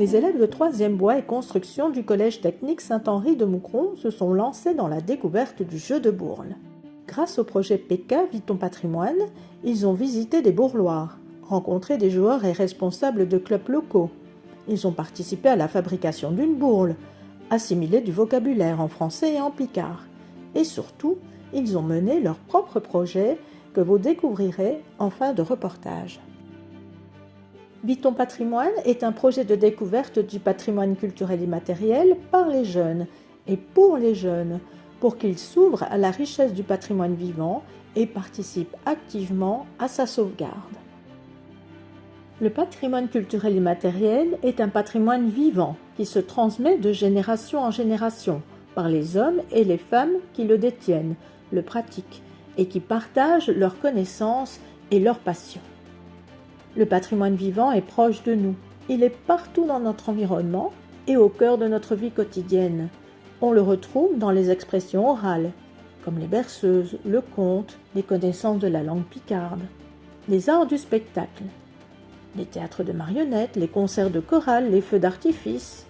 les élèves de 3e bois et construction du collège technique Saint-Henri de Moucron se sont lancés dans la découverte du jeu de bourle. Grâce au projet PK Vis ton patrimoine, ils ont visité des bourloirs, rencontré des joueurs et responsables de clubs locaux. Ils ont participé à la fabrication d'une bourle, assimilé du vocabulaire en français et en picard. Et surtout, ils ont mené leur propre projet que vous découvrirez en fin de reportage. Vis ton patrimoine est un projet de découverte du patrimoine culturel immatériel par les jeunes et pour les jeunes, pour qu'ils s'ouvrent à la richesse du patrimoine vivant et participent activement à sa sauvegarde. Le patrimoine culturel immatériel est un patrimoine vivant qui se transmet de génération en génération par les hommes et les femmes qui le détiennent, le pratiquent et qui partagent leurs connaissances et leurs passions. Le patrimoine vivant est proche de nous. Il est partout dans notre environnement et au cœur de notre vie quotidienne. On le retrouve dans les expressions orales, comme les berceuses, le conte, les connaissances de la langue picarde, les arts du spectacle, les théâtres de marionnettes, les concerts de chorale, les feux d'artifice,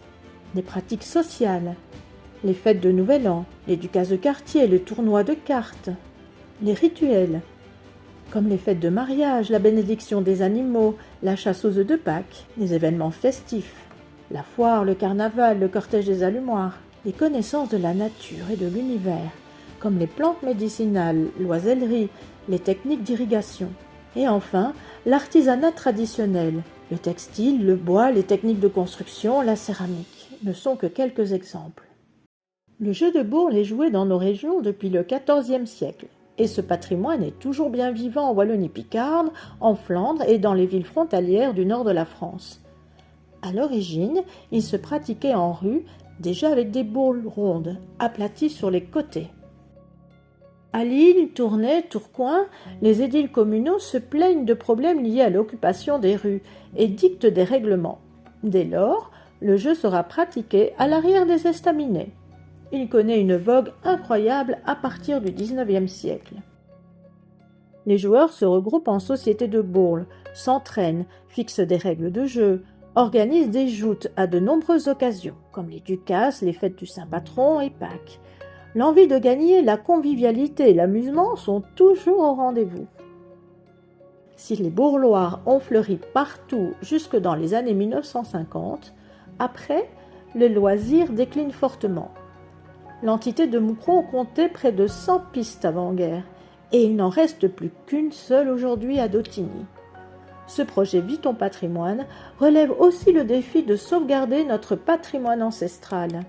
les pratiques sociales, les fêtes de Nouvel An, les ducats de quartier, les tournois de cartes, les rituels, comme les fêtes de mariage, la bénédiction des animaux, la chasse aux œufs de Pâques, les événements festifs, la foire, le carnaval, le cortège des allumoirs, les connaissances de la nature et de l'univers, comme les plantes médicinales, l'oisellerie, les techniques d'irrigation. Et enfin, l'artisanat traditionnel, le textile, le bois, les techniques de construction, la céramique, ne sont que quelques exemples. Le jeu de bourle est joué dans nos régions depuis le XIVe siècle. Et ce patrimoine est toujours bien vivant en Wallonie-Picarde, en Flandre et dans les villes frontalières du nord de la France. À l'origine, il se pratiquait en rue, déjà avec des bourles rondes, aplaties sur les côtés. À Lille, Tournai, Tourcoing, les édiles communaux se plaignent de problèmes liés à l'occupation des rues et dictent des règlements. Dès lors, le jeu sera pratiqué à l'arrière des estaminets. Il connaît une vogue incroyable à partir du XIXe siècle. Les joueurs se regroupent en sociétés de bourle, s'entraînent, fixent des règles de jeu, organisent des joutes à de nombreuses occasions, comme les ducasses, les fêtes du Saint-Patron et Pâques. L'envie de gagner, la convivialité et l'amusement sont toujours au rendez-vous. Si les bourloirs ont fleuri partout jusque dans les années 1950, après, le loisir décline fortement. L'entité de Moucron comptait près de 100 pistes avant-guerre, et il n'en reste plus qu'une seule aujourd'hui à Dautigny. Ce projet Vis ton patrimoine relève aussi le défi de sauvegarder notre patrimoine ancestral.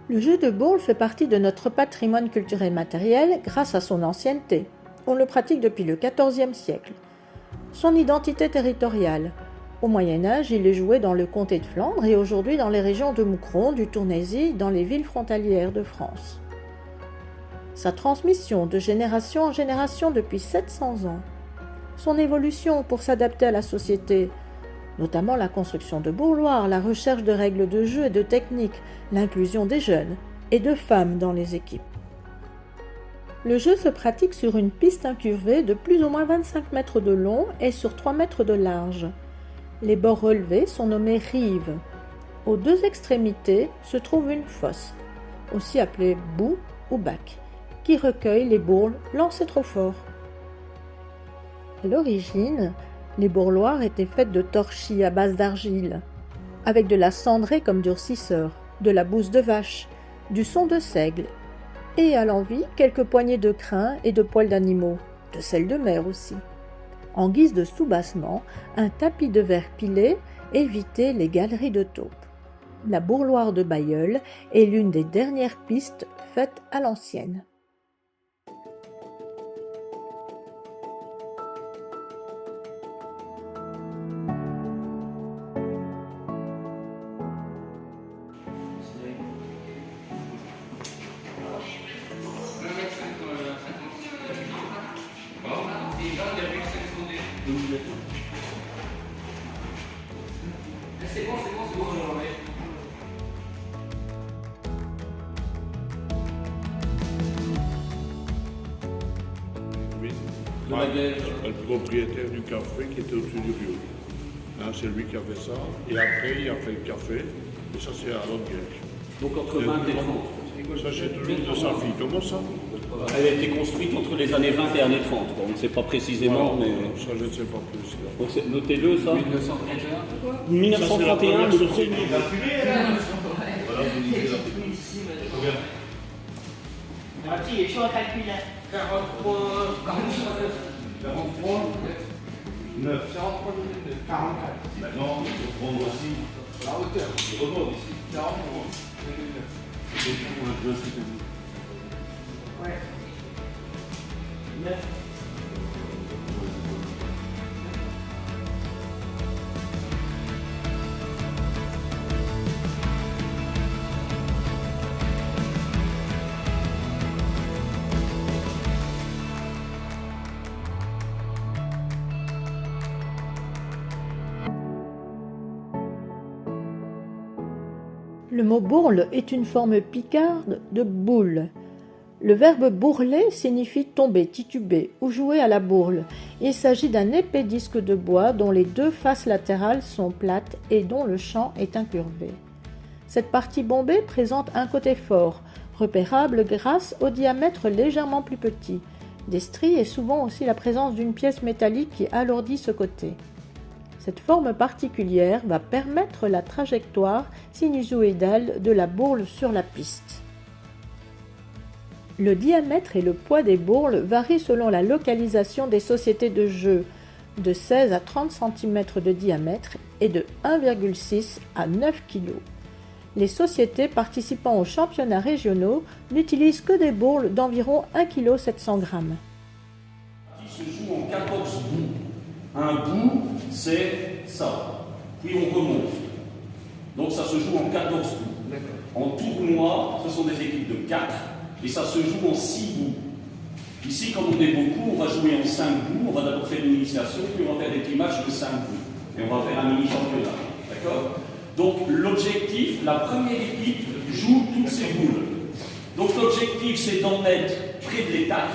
Le jeu de bourle fait partie de notre patrimoine culturel matériel grâce à son ancienneté. On le pratique depuis le XIVe siècle. Son identité territoriale. Au Moyen-Âge, il est joué dans le comté de Flandre et aujourd'hui dans les régions de Moucron, du Tournaisis, dans les villes frontalières de France. Sa transmission de génération en génération depuis 700 ans. Son évolution pour s'adapter à la société, notamment la construction de bourloirs, la recherche de règles de jeu et de techniques, l'inclusion des jeunes et de femmes dans les équipes. Le jeu se pratique sur une piste incurvée de plus ou moins 25 mètres de long et sur 3 mètres de large. Les bords relevés sont nommés rives. Aux deux extrémités se trouve une fosse, aussi appelée boue ou bac, qui recueille les bourles lancées trop fort. À l'origine, les bourloirs étaient faites de torchis à base d'argile, avec de la cendrée comme durcisseur, de la bouse de vache, du son de seigle, et à l'envi quelques poignées de crins et de poils d'animaux, de sel de mer aussi. En guise de soubassement, un tapis de verre pilé évitait les galeries de taupes. La bourloire de Bailleul est l'une des dernières pistes faites à l'ancienne. C'est bon, Oui, le propriétaire du café qui était au-dessus du rio. Hein, c'est lui qui a fait ça. Et après, il a fait le café. Et ça, c'est à l'autre gauche. Donc entre 20 et 30. Ça, c'est toujours de sa fille. Comment ça? Elle a été construite entre les années 20 et années 30. Bon, on ne sait pas précisément, Voilà. mais. Ça, je ne sais pas plus. Donc notez-le, ça. 1931, 1931, le premier. Petit, je vais calculer. 43, 9. 44. Maintenant, il faut prendre aussi La hauteur. le rebord ici. 43. Ouais. 9. Le mot bourle est une forme picarde de boule. Le verbe bourler signifie tomber, tituber ou jouer à la bourle. Il s'agit d'un épais disque de bois dont les deux faces latérales sont plates et dont le champ est incurvé. Cette partie bombée présente un côté fort, repérable grâce au diamètre légèrement plus petit, des stries et souvent aussi la présence d'une pièce métallique qui alourdit ce côté. Cette forme particulière va permettre la trajectoire sinusoïdale de la bourle sur la piste. Le diamètre et le poids des bourles varient selon la localisation des sociétés de jeu, de 16 à 30 cm de diamètre et de 1,6 à 9 kg. Les sociétés participant aux championnats régionaux n'utilisent que des bourles d'environ 1,7 kg. Qui se joue en 14 bouts. Un bout, c'est ça. Puis on remonte. Donc ça se joue en 14 bouts. En tournoi, ce sont des équipes de 4 et ça se joue en 6 bouts. Ici, comme on est beaucoup, on va jouer en 5 bouts. On va d'abord faire une initiation, puis on va faire des petits matchs de 5 bouts. Et on va faire un mini-championnat. D'accord? Donc l'objectif, la première équipe joue toutes ces boules. Donc l'objectif, c'est d'en mettre près de l'étape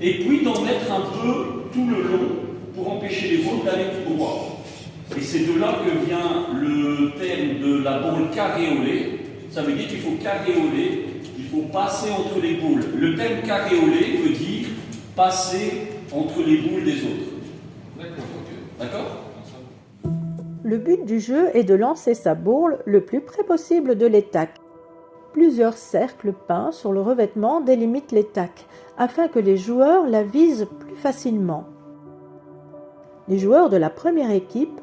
et puis d'en mettre un peu tout le long pour empêcher les boules d'aller tout droit. Et c'est de là que vient le terme de la boule caréolée. Ça veut dire qu'il faut caréoler, il faut passer entre les boules. Le terme caréolé veut dire passer entre les boules des autres. D'accord? Le but du jeu est de lancer sa bourle le plus près possible de l'étac. Plusieurs cercles peints sur le revêtement délimitent l'étac, afin que les joueurs la visent plus facilement. Les joueurs de la première équipe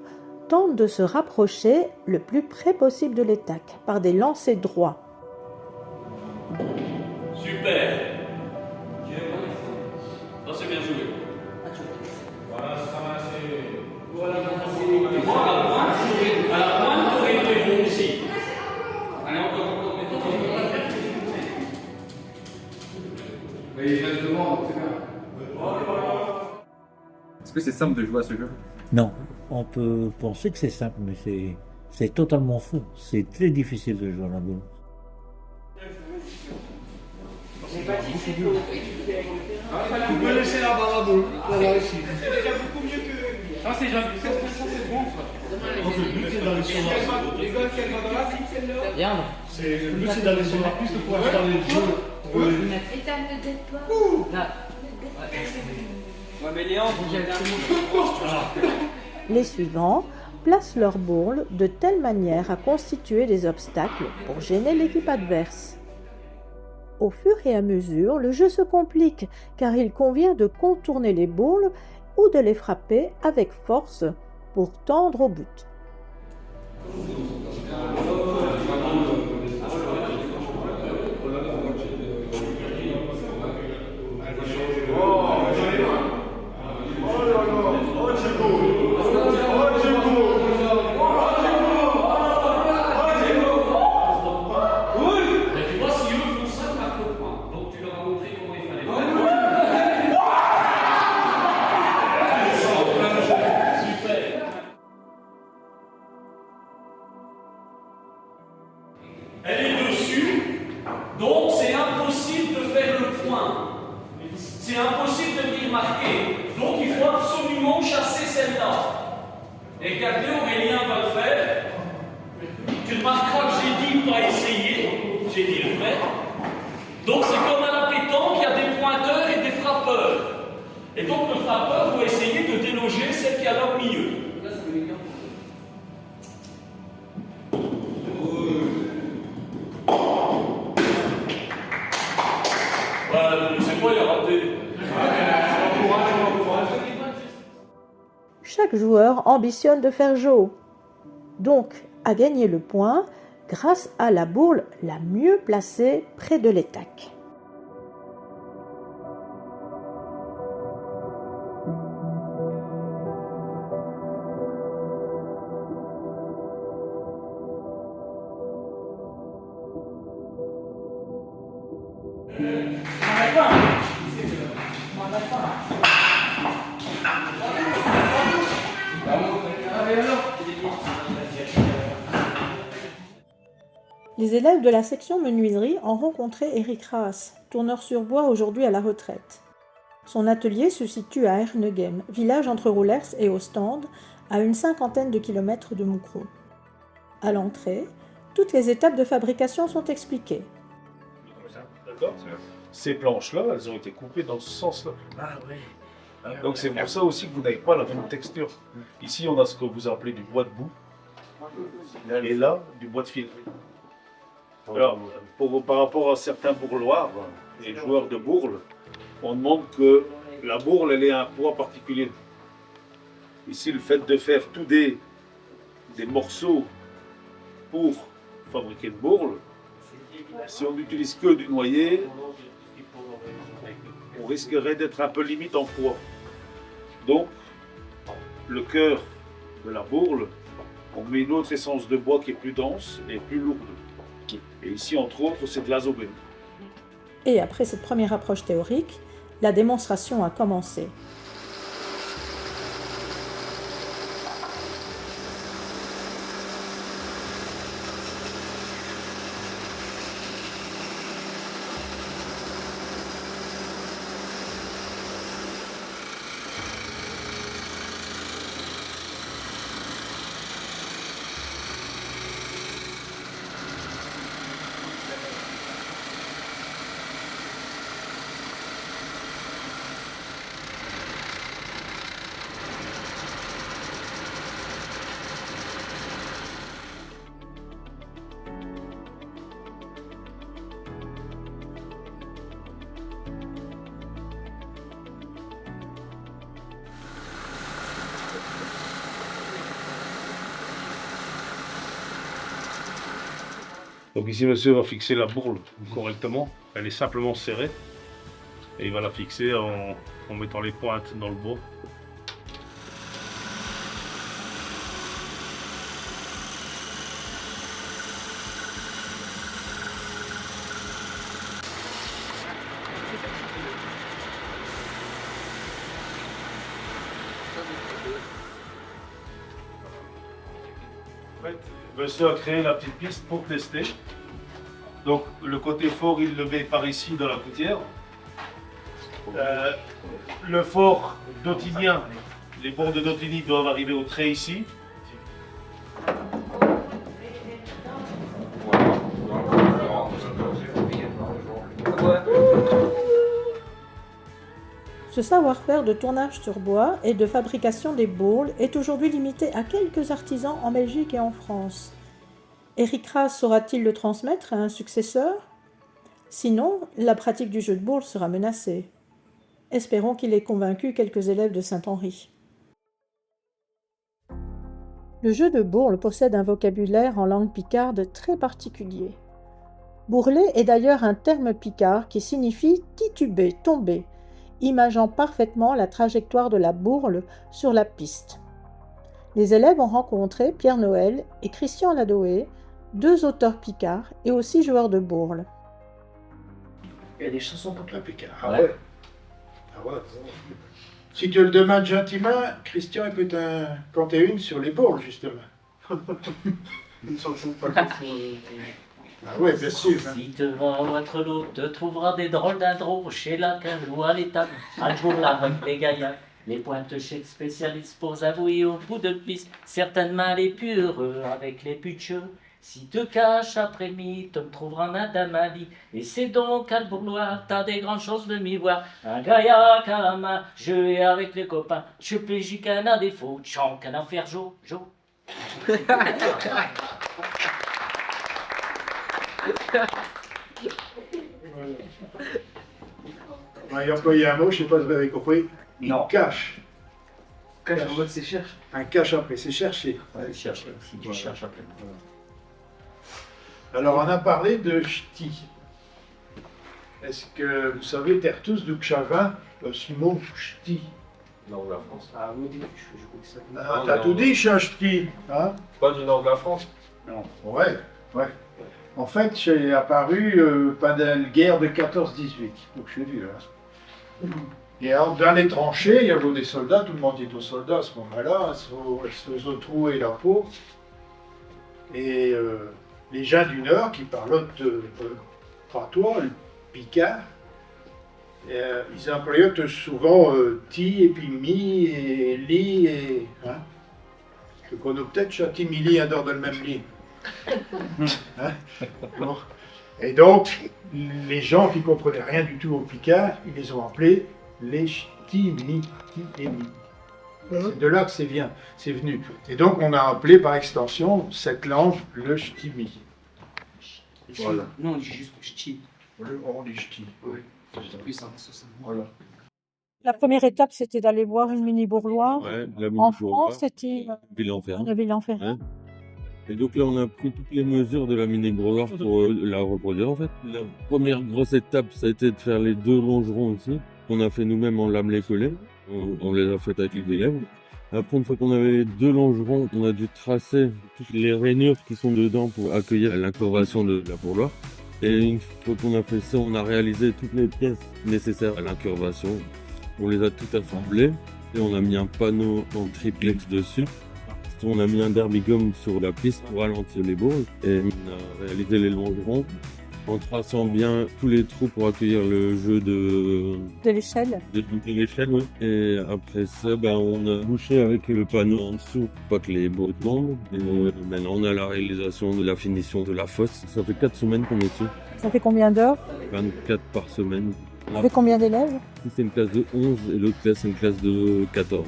tentent de se rapprocher le plus près possible de l'étac par des lancers droits. Super. Ça c'est bien joué. Voilà, ça va, c'est. Voilà, à la pointe, tu aurais été bon aussi. Allez, encore. Oui, exactement, c'est bien. Est-ce que c'est simple de jouer à ce jeu? Non, on peut penser que c'est simple, mais c'est totalement faux. C'est très difficile de jouer à la boule. J'ai pas dit qu'il faut. Tu peux laisser la barre à boule. Voilà, ici. C'est déjà beaucoup mieux que. Ça, c'est bon, ça. Donc, le but, c'est d'aller sur la. Les gars qui arrivent dans la piste, celle-là. Regarde. Le but, c'est d'aller sur la piste pour installer le jeu. Et t'as le détour. Là. Ouais, mais Léandre, Les suivants placent leur bourle de telle manière à constituer des obstacles pour gêner l'équipe adverse. Au fur et à mesure, le jeu se complique car il convient de contourner les bourles ou de les frapper avec force pour tendre au but. Mais tu vois, si eux font ça, tu marques le point. Donc tu leur as montré comment il fallait faire. Super. Elle est dessus, donc c'est impossible de faire le point. C'est impossible de venir marquer. Donc il faut absolument chasser celle-là. Et regardez, Aurélien va le faire. Tu remarqueras que j'ai dit pas essayer, j'ai dit le faire. Donc c'est comme à la pétanque, il y a des pointeurs et des frappeurs. Et donc le frappeur doit essayer de déloger celle qui est là au milieu. Ouais, c'est quoi, il a raté. Chaque joueur ambitionne de faire jeu, donc à gagner le point grâce à la bourle la mieux placée près de l'étac. Les élèves de la section menuiserie ont rencontré Eric Raas, tourneur sur bois aujourd'hui à la retraite. Son atelier se situe à Ernegem, village entre Roulers et Ostende, à une 50aine de kilomètres de Moucron. À l'entrée, toutes les étapes de fabrication sont expliquées. D'accord. Ces planches-là, elles ont été coupées dans ce sens-là. Ah oui. Donc c'est pour ça aussi que vous n'avez pas la même texture. Ici, on a ce que vous appelez du bois de boue. Et là, du bois de fil. Alors, par rapport à certains bourloirs et joueurs de bourle, on demande que la bourle elle ait un poids particulier. Ici, le fait de faire tous des morceaux pour fabriquer une bourle, si on n'utilise que du noyer, on risquerait d'être un peu limite en poids. Donc, le cœur de la bourle, on met une autre essence de bois qui est plus dense et plus lourde. Et ici, entre autres, c'est de l'azobène. Et après cette première approche théorique, la démonstration a commencé. Donc ici, monsieur va fixer la bourle correctement. Elle est simplement serrée. Et il va la fixer en mettant les pointes dans le bois. En fait, monsieur a créé la petite piste pour tester. Donc le côté fort, il le met par ici dans la gouttière. Le fort dotinien, les bords de Dottigny doivent arriver au trait ici. Ce savoir-faire de tournage sur bois et de fabrication des bourles est aujourd'hui limité à quelques artisans en Belgique et en France. Eric Raas saura-t-il le transmettre à un successeur? Sinon, la pratique du jeu de bourle sera menacée. Espérons qu'il ait convaincu quelques élèves de Saint-Henri. Le jeu de bourle possède un vocabulaire en langue picarde très particulier. Bourler est d'ailleurs un terme picard qui signifie tituber, tomber, imageant parfaitement la trajectoire de la bourle sur la piste. Les élèves ont rencontré Pierre Noël et Christian Ladoé, deux auteurs picards et aussi joueurs de bourle. Il y a des chansons pour toi, Picard. Ah ouais. Ah ouais. Si tu le demandes gentiment, Christian il peut t'en compter une sur les bourles, justement. Une chanson pas trop. Ah oui, bien sûr. Hein. Si devant votre lot te trouvera des drôles d'indros chez la cave ou à l'étable, à le bourre avec les gaillacs. Les pointes chez le spécialiste pour avouer au bout de piste, certainement les plus heureux avec les putscheux. Si te caches après-midi, tu me trouveras en Adamali. Et c'est donc à le bourloir, t'as des grandes chances de m'y voir. Un gaillac à la main, je vais avec les copains. Je plégie qu'un a défaut, chant qu'un enfer Jo. On va y employer un mot, je ne sais pas si vous avez compris. Non. Cache. Cache en mode c'est cherche. Un cache après, c'est chercher. Ouais, cherche, si tu cherches après. Alors, on a parlé de ch'ti. Est-ce que vous savez, Tertus, d'où ça vient, ce mot ch'ti? Nord de la France. Ah oui, je crois que ça. Ah, t'as tout dit, ch'ti, hein? Pas du nord de la France. Non. Ouais. En fait, c'est apparu pendant la guerre de 14-18. Donc, je l'ai vu, là. Et alors, dans les tranchées, il y avait des soldats, tout le monde était aux soldats à ce moment-là, se faisaient trouer la peau. Et les gens du Nord, qui parlent patois, le picard, ils employaient souvent ti et puis mi et li et. Hein? Je connais peut-être chati mili adore dans le même lit. Hein? Bon. Et donc, les gens qui ne comprenaient rien du tout au picard, ils les ont appelés les ch'ti-mi, ti et mi. C'est de là que c'est venu. Et donc, on a appelé par extension cette langue le ch'ti-mi. Voilà. Non, on dit juste ch'ti. On dit ch'ti. Oui. Plus simple, c'est ça. Voilà. La première étape, c'était d'aller voir une mini-bourloire. Ouais, la En France, c'était Villers-en-Ferrand. la Villers-en-Ferrand. Ouais. Et donc là, on a pris toutes les mesures de la mini-bourloire pour la reproduire en fait. La première grosse étape, ça a été de faire les 2 longerons aussi, qu'on a fait nous-mêmes en lamelé-collé. On les a fait avec les élèves. Après, une fois qu'on avait les 2 longerons, on a dû tracer toutes les rainures qui sont dedans pour accueillir l'incurvation de la bourloire. Et une fois qu'on a fait ça, on a réalisé toutes les pièces nécessaires à l'incurvation. On les a toutes assemblées et on a mis un panneau en triplex dessus. On a mis un derby-gum sur la piste pour ralentir les bourses et on a réalisé les longerons en traçant bien tous les trous pour accueillir le jeu de l'échelle. De l'échelle, oui. Et après ça, on a bouché avec le panneau en dessous pour pas que les bourses tombent. Et maintenant, on a la réalisation de la finition de la fosse. Ça fait 4 semaines qu'on est dessus. Ça fait combien d'heures? 24 par semaine. Ça fait combien d'élèves? C'est une classe de 11 et l'autre classe, c'est une classe de 14.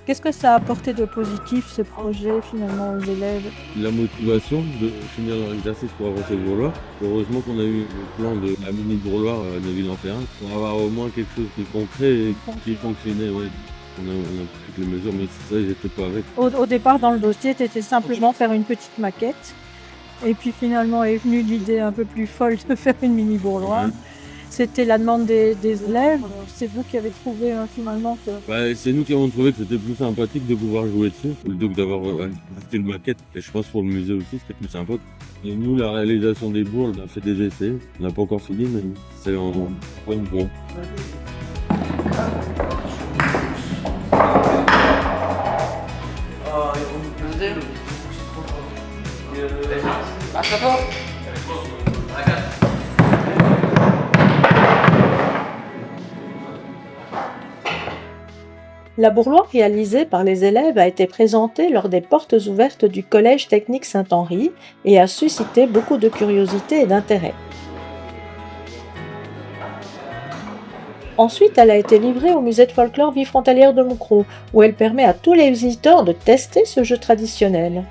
Qu'est-ce que ça a apporté de positif, ce projet, finalement, aux élèves? La motivation de finir leur exercice pour avoir cette bourloire. Heureusement qu'on a eu le plan de la mini-bourloire de Villers-en-Ferrand pour avoir au moins quelque chose de concret et qui fonctionnait. Ouais. On a toutes les mesures, mais ça, j'étais pas avec. Au départ, dans le dossier, c'était simplement faire une petite maquette. Et puis finalement est venue l'idée un peu plus folle de faire une mini-bourloire. Ouais. C'était la demande des élèves. C'est vous qui avez trouvé finalement que... c'est nous qui avons trouvé que c'était plus sympathique de pouvoir jouer dessus plutôt que d'avoir fait une maquette. Et je pense pour le musée aussi c'était plus sympa. Et nous, la réalisation des bourles, on a fait des essais. On n'a pas encore fini, mais c'est en point de point. La bourloire réalisée par les élèves a été présentée lors des portes ouvertes du Collège technique Saint-Henri et a suscité beaucoup de curiosité et d'intérêt. Ensuite, elle a été livrée au musée de folklore Vie frontalière de Moucron, où elle permet à tous les visiteurs de tester ce jeu traditionnel.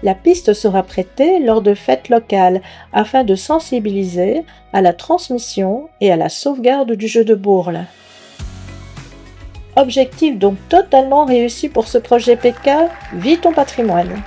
La piste sera prêtée lors de fêtes locales afin de sensibiliser à la transmission et à la sauvegarde du jeu de bourle. Objectif donc totalement réussi pour ce projet PK, Vis ton patrimoine.